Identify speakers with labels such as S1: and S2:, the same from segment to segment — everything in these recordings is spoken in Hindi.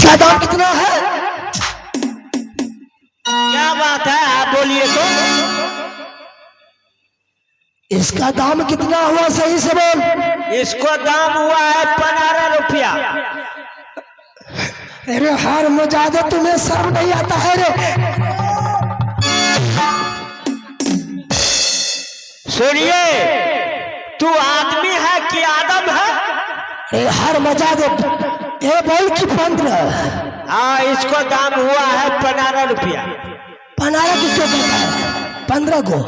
S1: इसका दाम कितना है?
S2: क्या बात है, आप बोलिए तो।
S1: इसका दाम कितना हुआ, सही से बोल।
S2: इसको दाम हुआ है 15 रुपया।
S1: अरे हर मुजादे, तुम्हें शर्म नहीं आता है रे?
S2: सुनिए, तू आदमी है कि आदम है?
S1: अरे हर मुजादे, ये बोल कि 15।
S2: हाँ, इसको दाम हुआ है 15 रुपया।
S1: 15 किसको कहता है? 15 को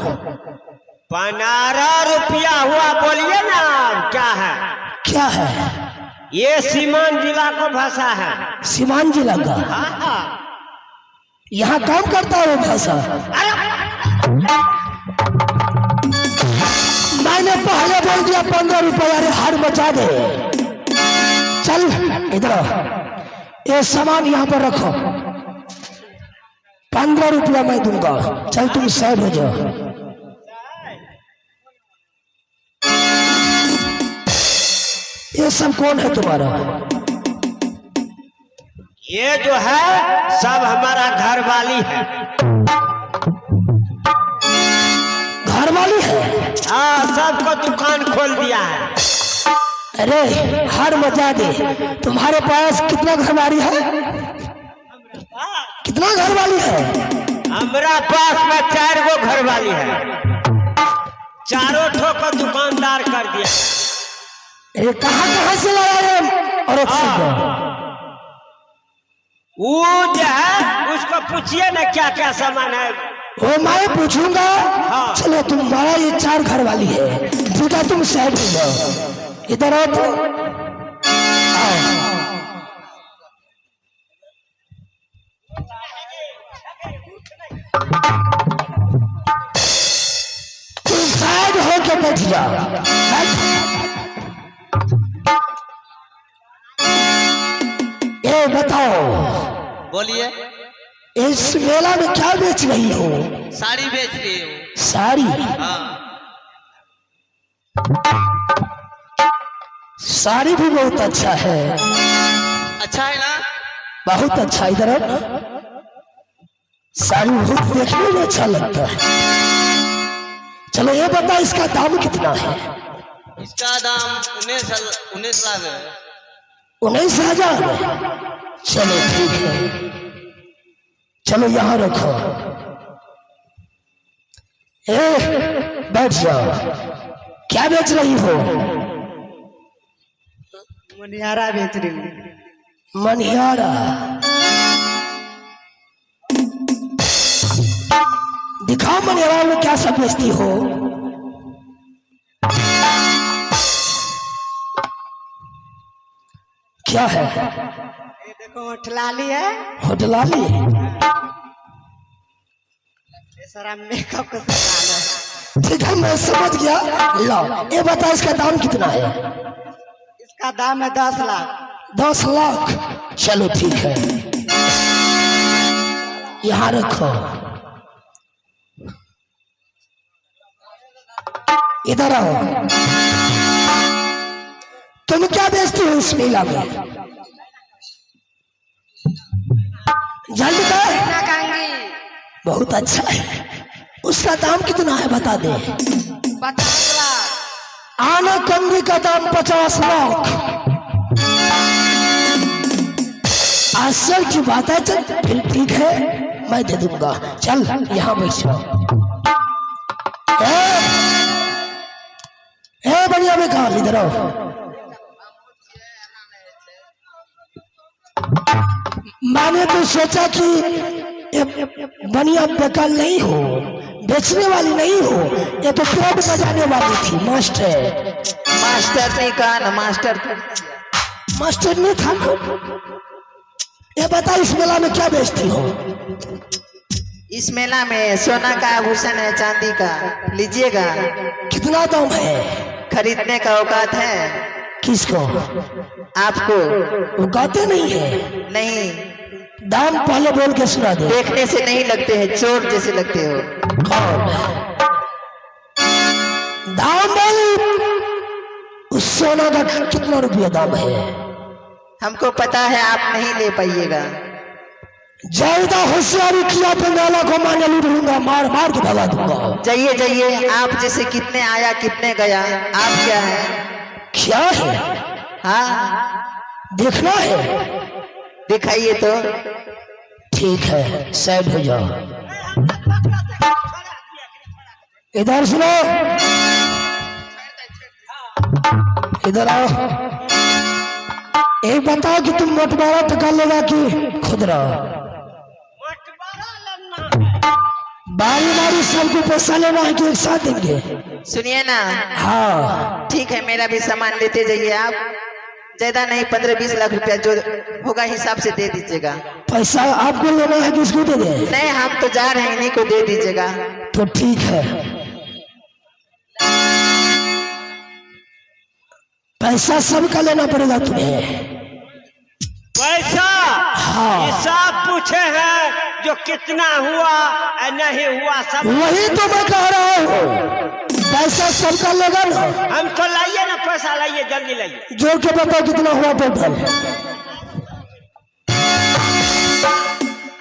S2: 15 रुपया हुआ। बोलिए ना क्या है?
S1: क्या है?
S2: ये सीमान जिला को भाषा है।
S1: सीमान जिला का?
S2: हाँ।
S1: यहाँ काम करता है वो भाषा? मैंने पहले बोल दिया 15 रुपया। अरे हर मचा दे। चल इधर आओ, ये सामान यहाँ पर रखो। 15 रुपया मैं दूंगा। चल तुम साइड हो जाओ। ये सब कौन है तुम्हारा?
S2: ये जो है सब हमारा घर वाली है।
S1: घर वाली है?
S2: हाँ, सबको दुकान खोल दिया है।
S1: अरे हर मजा दे, तुम्हारे पास कितना घर वाली है? कितना घर वाली है?
S2: हमारा पास में 4 गो घर वाली है। चारों ठो को दुकानदार कर दिया।
S1: अरे कहाँ से लाया औरत सब?
S2: वो जो है उसको पूछिए ना क्या क्या सामान है।
S1: वो मैं पूछूंगा।
S2: हाँ।
S1: चलो तुम्हारा ये 4 घर वाली है, बेटा तुम साइड हो जाओ। इधर आओ तो। तुम साइड हो के बैठ जाओ। ये बताओ,
S3: बोलिए।
S1: इस मेला में क्या बेच रही हो?
S3: साड़ी बेच रही हूँ।
S1: साड़ी?
S3: हाँ।
S1: साड़ी भी बहुत अच्छा है।
S3: अच्छा है ना?
S1: बहुत अच्छा। इधर आओ। साड़ी बहुत देखने में अच्छा लगता है। चलो ये बता, इसका दाम कितना है?
S3: इसका दाम 19 लाख है।
S1: 19,000? चलो ठीक है, चलो यहाँ रखो। बैठ जाओ। क्या बेच रही हो?
S4: मनिहारा बेच रही हूँ।
S1: मनिहारा? दिखाओ मनिहारा में क्या सब बेचती हो। क्या है?
S4: ये देखो होटलाली है।
S1: होटलाली?
S4: ये सारा मेकअप का सामान है।
S1: ठीक है, मैं समझ गया। लो ये बता, इसका दाम कितना है?
S4: इसका दाम है 10 लाख।
S1: 10 लाख? चलो ठीक है, यहाँ रखो। इधर आओ। तुम क्या बेचती हो इस मेला में? जल्दी कर। बहुत अच्छा है। उसका दाम कितना है बता दे।
S4: 50 लाख।
S1: आना कंदी का दाम 50 लाख? आश्चर्य की बात है। चल फिर ठीक है, मैं दे दूंगा। चल यहाँ बैठ जाओ। बढ़िया में कहा, इधर आओ। मैंने तो सोचा कि बढ़िया बेकार नहीं हो, बेचने वाली नहीं हो, ये तो पेट बजाने वाली थी।
S4: मास्टर ने कहा ना,
S1: मास्टर नहीं था ना। ये बता, इस मेला में क्या बेचती हो?
S4: इस मेला में सोना का आभूषण है, चांदी का। लीजिएगा।
S1: कितना दाम है?
S4: खरीदने का औकात है?
S1: किसको?
S4: आपको।
S1: वो गाते नहीं है?
S4: नहीं,
S1: दाम पहले बोल के सुना दे।
S4: देखने से नहीं लगते हैं, चोर जैसे लगते हो।
S1: कौन? दाम बोल। उस सोना का कितना रुपया दाम है?
S4: हमको पता है आप नहीं ले पाइएगा।
S1: ज्यादा होशियारी किया तो नाला को माने लूट लूंगा, मार मार के भगा दूंगा।
S4: जाइए जाइए, आप जैसे कितने आया कितने गया, आप क्या है?
S1: क्या है?
S4: हाँ
S1: देखना है?
S4: दिखाइए तो।
S1: ठीक है, साइड हो जाओ। इधर सुनो, इधर आओ। एक बताओ कि तुम मोटवाड़ा टका लेगा कि खुदरा? बारी बारी सबको पैसा लेना है कि एक साथ देंगे?
S4: सुनिए ना,
S1: हाँ
S4: ठीक है, मेरा भी सामान लेते जाइए आप। ज्यादा नहीं, 15-20 लाख रुपया जो होगा हिसाब से दे दीजिएगा।
S1: पैसा आपको लेना है कि इसको दे दे?
S4: नहीं, हम तो जा रहे हैं, इन्हीं को दे दीजिएगा।
S1: तो ठीक है, पैसा सबका लेना पड़ेगा तुम्हें।
S2: पैसा
S1: हाँ।
S2: हिसाब पूछे हैं जो कितना हुआ और नहीं हुआ सब।
S1: वही तो मैं कह रहा हूँ, पैसा सबका लेगा ना।
S2: हम तो लाइए ना, पैसा लाइए, जल्दी लाइए।
S1: जोड़ के बताओ कितना हुआ टोटल।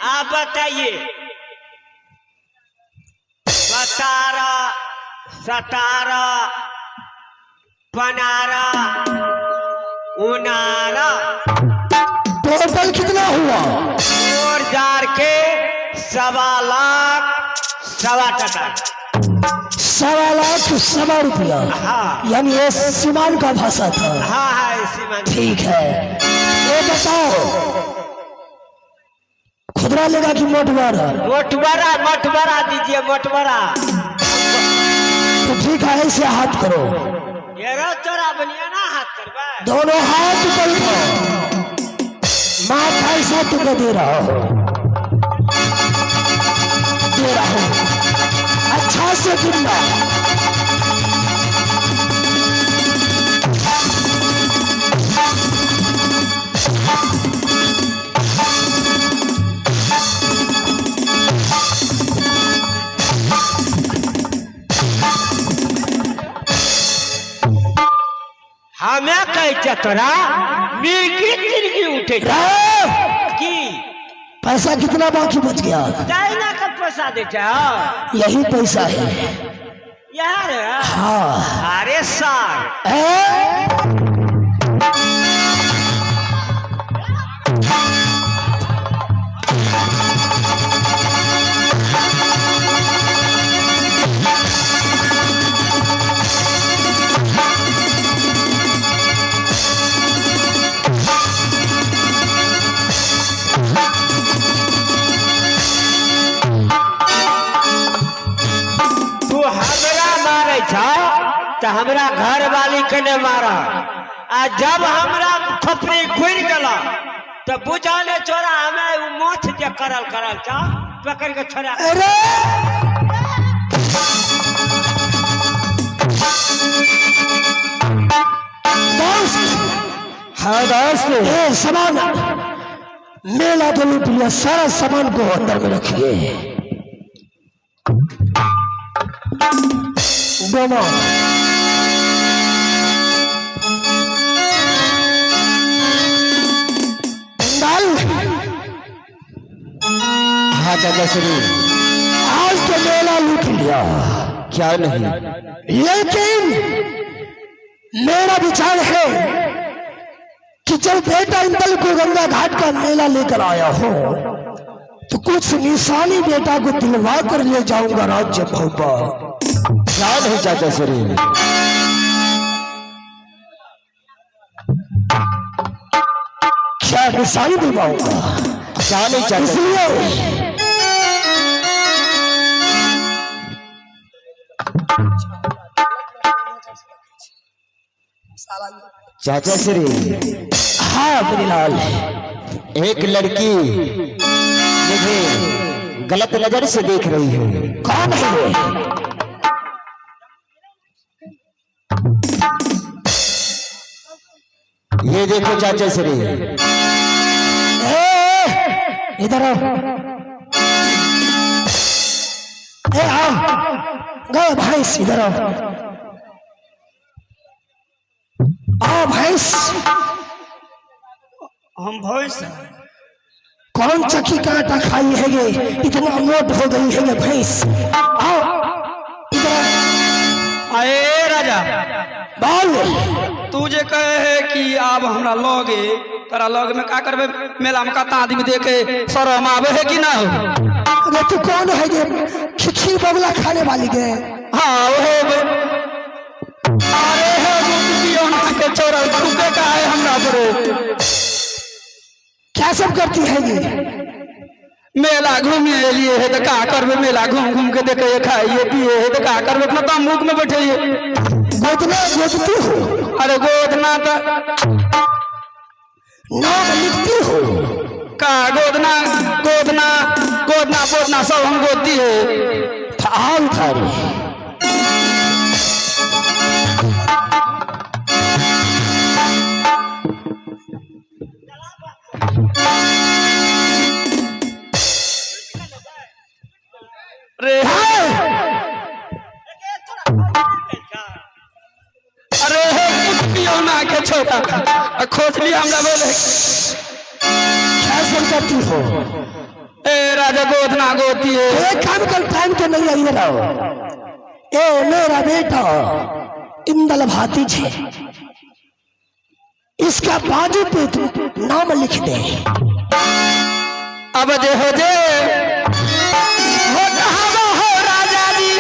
S2: आप बताइए। 17, 17, 15, 19
S1: टोटल कितना हुआ?
S2: और जार के 1.25 लाख 1.25
S1: 1.25 लाख 1.25 रुपया।
S2: हाँ
S1: यानी ये सीमान का भाषा था।
S2: हाँ हाँ, इसी में।
S1: ठीक है, ये बताओ खुदरा लेगा कि मोटवाड़ा?
S2: मोटवाड़ा, मोटवाड़ा दीजिए, मोटवाड़ा।
S1: तो ठीक है, ऐसे हाथ करो,
S2: ये चोरा बनिया ना, हाथ करवा।
S1: दोनों हाथ ऊपर उठाओ। मैं पैसा तुमको दे रहा हूँ, दे रहा हूँ, अच्छा से गिनना।
S2: हमें कह चतरा मिर्गी उठे की
S1: पैसा कितना बाकी बच गया?
S2: चाइना का पैसा देते हो?
S1: यही पैसा है
S2: यार।
S1: हाँ।
S2: अरे सार, तो हमरा घर वाली के ने मारा, आ जब हमरा खपरी खुल गला तो बुझाने चोरा हमें मोछ जे करल करल चा पकड़ के छोड़ा।
S1: अरे हाँ दोस्त, ये सामान मेला तो लूट लिया, सारा सामान को अंदर में रखिए। दोनों डाल।
S5: हाँ चाचा श्री,
S1: आज तो मेला लूट लिया,
S5: क्या नहीं,
S1: लेकिन मेरा विचार है कि जब बेटा इंदल को गंगा घाट का मेला लेकर आया हो तो कुछ निशानी बेटा को दिलवा कर ले जाऊंगा राज्य भोपा।
S5: क्या नहीं चाचा श्री,
S1: क्या निशानी दिलवाऊंगा?
S5: क्या नहीं चाचा,
S1: इसलिए
S5: चाचा श्री,
S1: हाँ बिलाल,
S5: एक लड़की मुझे गलत नजर से देख रही है।
S1: कौन है वो?
S5: ये देखो चाचा श्री,
S1: इधर आओ, आओ, गए भैंस, इधर आओ, आओ भैंस,
S2: हम भैंस
S1: कौन चक्की का आटा खाई है ये, इतना मोट हो गई है ये भैंस। आओ इधर
S6: अरे राजा
S1: बोल।
S6: तू जे कहे है कि अब हमरा लगे तोरा लग में का करबे, मेला में कता आदमी देखे शरम आवे है कि ना हो?
S1: अरे तू कौन है ये खिचड़ी बगला खाने वाली के?
S6: हाँ वो अरे है वो के छोरा तू के का है हमरा पर
S1: क्या सब करती है ये?
S6: मेला घूमे लिए है तो का करबे, मेला घूम घूम के देखे खाइए पिए है तो का करबे, अपना तो मुख में बैठे
S1: गोदना गोदती हो?
S6: अरे गोदना तो
S1: नाम लिखती हो?
S6: का गोदना गोदना गोदना गोदना सब हम गोदती है।
S1: आओ थारी
S6: रे अरे कुत्तियों ना के छोटा खोज लिया हमरा बोले
S1: क्या सब करती हो?
S6: ए राजा गोदना गोती है।
S1: एक काम कर, टाइम तो नहीं आई रहो। ए मेरा बेटा इंदल भाती छे, इसका बाजू पे तू नाम लिख दे।
S6: अब जे हो जे हो कहावा हो राजा जी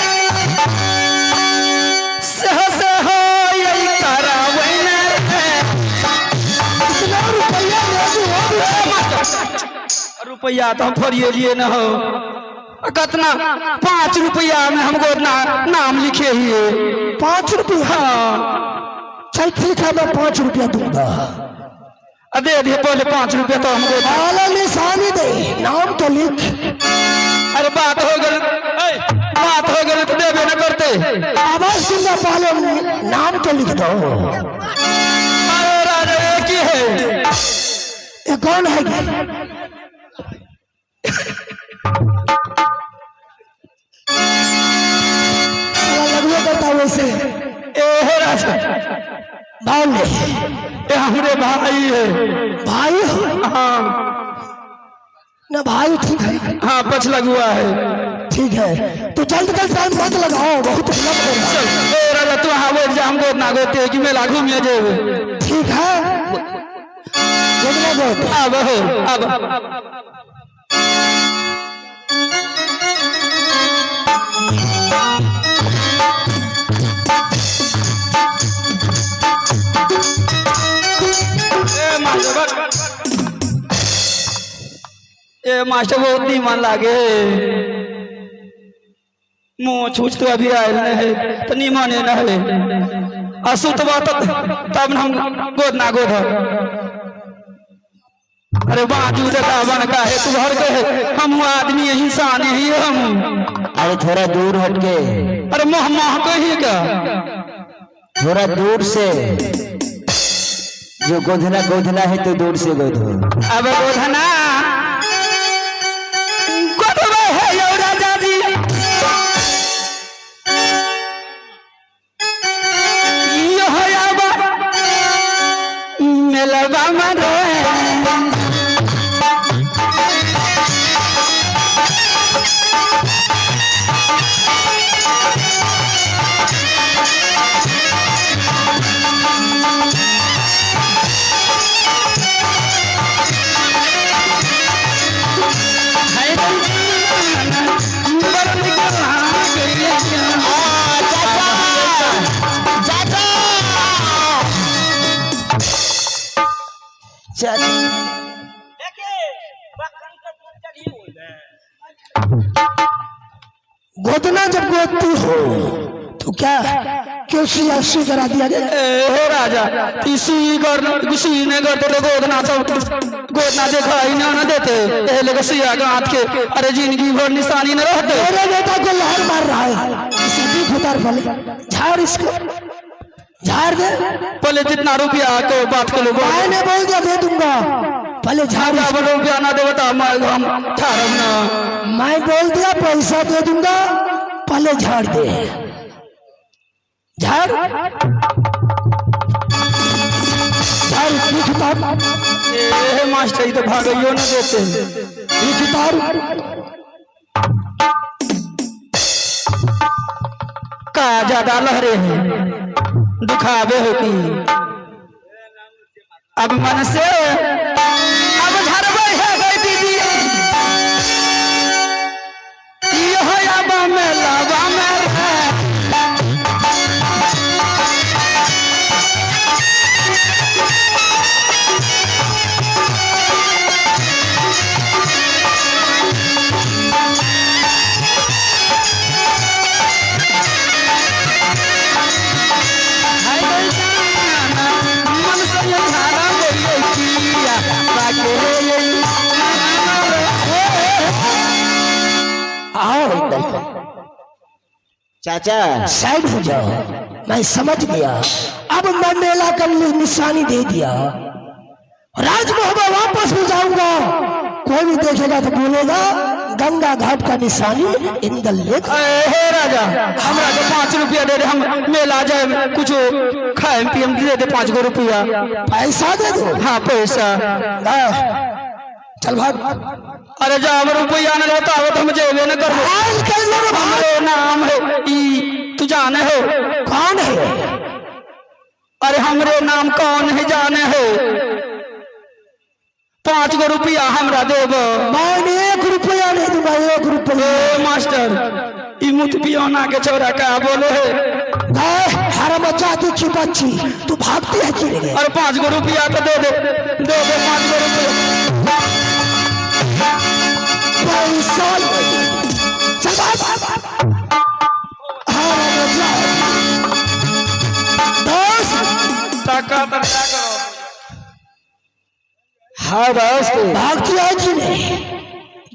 S6: से हो यही करावे न
S1: इतना रुपया ले
S6: रुपया तो हम फरिए लिए न हो, कितना 5 रुपया में हम गोदना नाम लिखे ही
S1: 5 रुपया?
S6: हाँ
S1: चल ठीक है, मैं 5 रुपया दूंगा।
S6: दे दे पहले 5 रुपया तो हमको।
S1: काला निशानी दे, नाम तो लिख।
S6: अरे बात हो गई, बात हो गई तो देवे न करते।
S1: आवाज सुनना, पहले नाम तो लिख दो।
S6: अरे राजा ये की है?
S1: ये कौन है ये? लगभग करता वैसे।
S6: ए राजा
S1: बोल ले।
S6: ये हमरे भाई है।
S1: भाई हो?
S6: हाँ
S1: ना भाई ठीक है।
S6: हाँ पछला हुआ है।
S1: ठीक है तो जल्द जल्द टाइम मत लगाओ, बहुत विलम्ब हो रहा है।
S6: ए राजा तू हाँ बोल जा, हम गोद ना गोते कि मेला घूमिए जेबे।
S1: ठीक है गोदना गोद।
S6: अब हो अब ए मास्टर बहुत नीमन लागे, मुँह छूछ तो अभी आयल नहीं तो नीमन न है। असुतवा तब हम गोद ना गोद। अरे बाजू देखा बन का है, तू घर के है, हम आदमी इंसान ही हम।
S5: अरे थोड़ा दूर हटके,
S6: अरे मोह मोह कही का
S5: थोड़ा दूर से, जो गोधना गोधना है तो दूर से गोधो।
S6: अब गोधना गोधवा है यो राजा जी, यो होयाबा मेलबा मरे।
S1: गोदना जब गोदती हो तो क्या क्यों सियासी करा दिया गया?
S6: हो राजा इसी गुसी ने करते तो गोदना तो गोदना देखा ही ना देते पहले का सिया का हाथ के। अरे जिंदगी भर निशानी न रहते।
S1: मेरे बेटा को लहर मार रहा है, सभी खुदार भले झाड़ इसको, झाड़ दे।
S6: पहले जितना रुपया को बात कर लो,
S1: मैंने बोल दिया दे दूंगा, पहले झाड़।
S6: रुपया ना दे बता हम ठारम ना।
S1: मैं बोल दिया पैसा दे दूंगा, पहले झाड़ दे। झाड़ झाड़
S6: ए मास्टर ये तो भागइयो न देते।
S1: ये किताब
S6: का ज्यादा लहरे हैं दिखावे हो की अब मन से अब झरबे है गई दीदी यह अब में लावा में है
S1: आओ इधर
S5: चाचा
S1: साइड हो जाओ। मैं समझ गया, अब मैं मेला का निशानी दे दिया। राजमहल में वापस भी जाऊंगा, कोई भी देखेगा तो बोलेगा गंगा घाट का निशानी इंदल लेक।
S6: हे राजा हमरा तो 5 रुपया दे दे, हम मेला जाए कुछ खाए पियम दे दे 5 गो रुपया।
S1: पैसा दे दो।
S6: हाँ पैसा
S1: चल भाग।
S6: अरे जा हम रुपया न रहता हो तो हम जेबे न कर हमरे नाम है ई तू जाने हो
S1: कौन है?
S6: अरे हमरे नाम कौन है जाने हो 5 गो रुपया हमरा देब।
S1: मैं 1 रुपया नहीं दूंगा, 1 रुपया।
S6: मास्टर ई मुत पियोना के छोरा का बोले है
S1: हरम जाति की बच्ची, तू भागती है कि नहीं?
S6: और 5 गो रुपया तो दे दे 5 गो रुपया।
S1: पैसा चल भाग। हरम जाति दोस्त
S6: टाका तो क्या करो।
S5: हाँ दोस्त
S1: भागती है कि नहीं?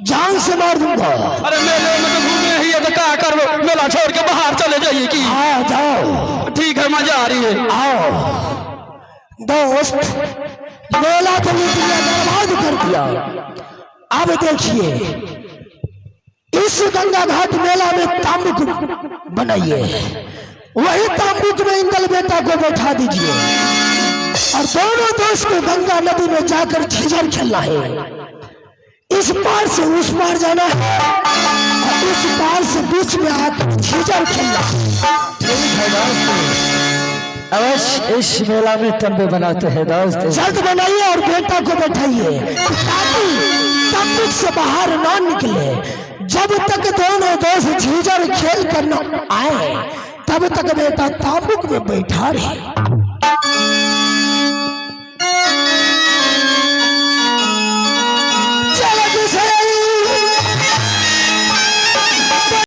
S1: जान से मार दूंगा।
S6: अरे मेले में तो घूमे ही है तो क्या करो, मेला छोड़ के बाहर चले जाइए कि
S1: आओ जाओ।
S6: ठीक है मजा आ रही है।
S1: आओ दोस्त, मेला तो लूट लिया, बर्बाद कर दिया। अब देखिए इस गंगा घाट मेला में तांबुक बनाइए, वही तांबुक में इंदल बेटा को बैठा दीजिए और दोनों दोस्त को गंगा नदी में जाकर झीझर खेलना है। इस पार से उस पार जाना है और उस पार से बीच में आकर झीझर खेलना है।
S5: ठीक है दोस्त, अवश्य इस मेला में तंबू बनाते हैं दोस्त।
S1: जल्द बनाइए और बेटा को बैठाइए ताकि तांबुक से बाहर ना निकले। जब तक दोनों दोस्त झीझर खेल कर न आए तब तक बेटा तांबुक में बैठा रहे।